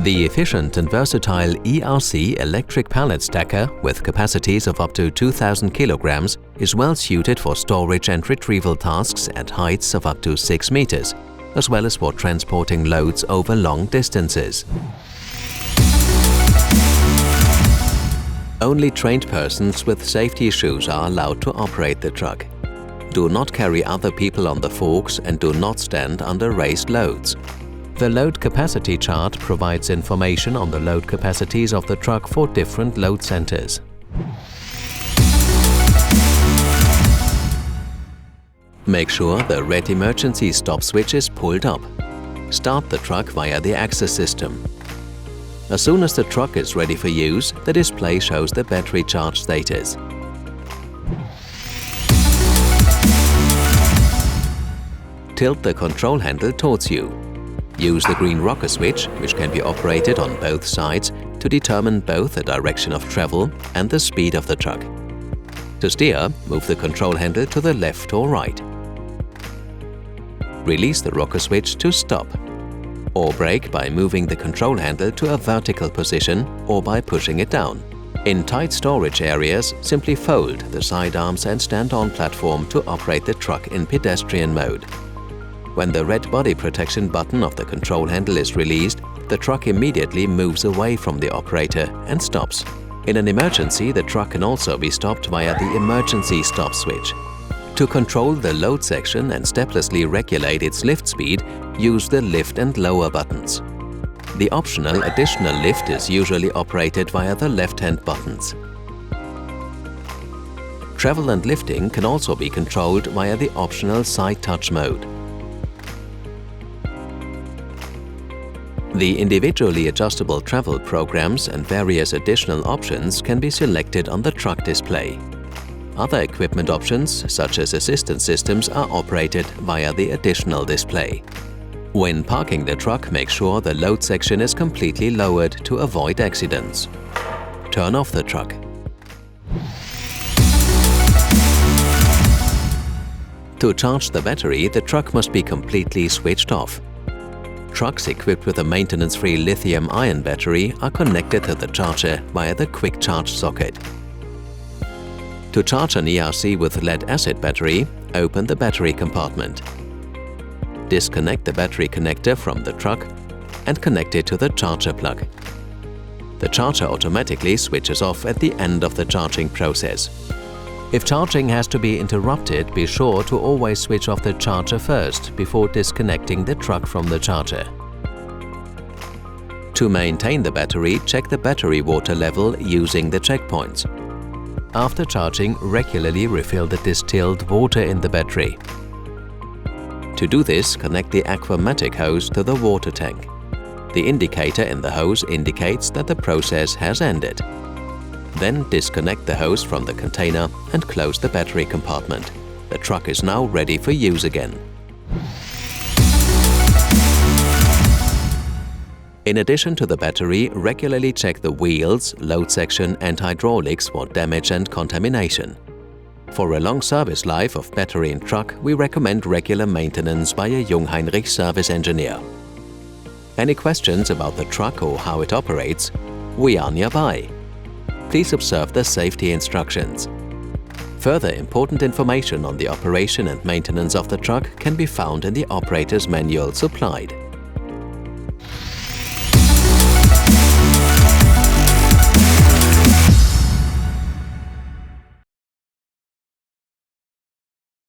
The efficient and versatile ERC electric pallet stacker with capacities of up to 2,000 kilograms is well suited for storage and retrieval tasks at heights of up to 6 meters, as well as for transporting loads over long distances. Only trained persons with safety shoes are allowed to operate the truck. Do not carry other people on the forks and do not stand under raised loads. The load capacity chart provides information on the load capacities of the truck for different load centers. Make sure the red emergency stop switch is pulled up. Start the truck via the access system. As soon as the truck is ready for use, the display shows the battery charge status. Tilt the control handle towards you. Use the green rocker switch, which can be operated on both sides, to determine both the direction of travel and the speed of the truck. To steer, move the control handle to the left or right. Release the rocker switch to stop. Or brake by moving the control handle to a vertical position or by pushing it down. In tight storage areas, simply fold the side arms and stand on platform to operate the truck in pedestrian mode. When the red body protection button of the control handle is released, the truck immediately moves away from the operator and stops. In an emergency, the truck can also be stopped via the emergency stop switch. To control the load section and steplessly regulate its lift speed, use the lift and lower buttons. The optional additional lift is usually operated via the left-hand buttons. Travel and lifting can also be controlled via the optional side touch mode. The individually adjustable travel programs and various additional options can be selected on the truck display. Other equipment options, such as assistance systems, are operated via the additional display. When parking the truck, make sure the load section is completely lowered to avoid accidents. Turn off the truck. To charge the battery, the truck must be completely switched off. Trucks equipped with a maintenance-free lithium-ion battery are connected to the charger via the quick charge socket. To charge an ERC with lead-acid battery, open the battery compartment. Disconnect the battery connector from the truck and connect it to the charger plug. The charger automatically switches off at the end of the charging process. If charging has to be interrupted, be sure to always switch off the charger first before disconnecting the truck from the charger. To maintain the battery, check the battery water level using the checkpoints. After charging, regularly refill the distilled water in the battery. To do this, connect the aquamatic hose to the water tank. The indicator in the hose indicates that the process has ended. Then disconnect the hose from the container and close the battery compartment. The truck is now ready for use again. In addition to the battery, regularly check the wheels, load section and hydraulics for damage and contamination. For a long service life of battery in truck, we recommend regular maintenance by a Jungheinrich service engineer. Any questions about the truck or how it operates? We are nearby. Please observe the safety instructions. Further important information on the operation and maintenance of the truck can be found in the operator's manual supplied.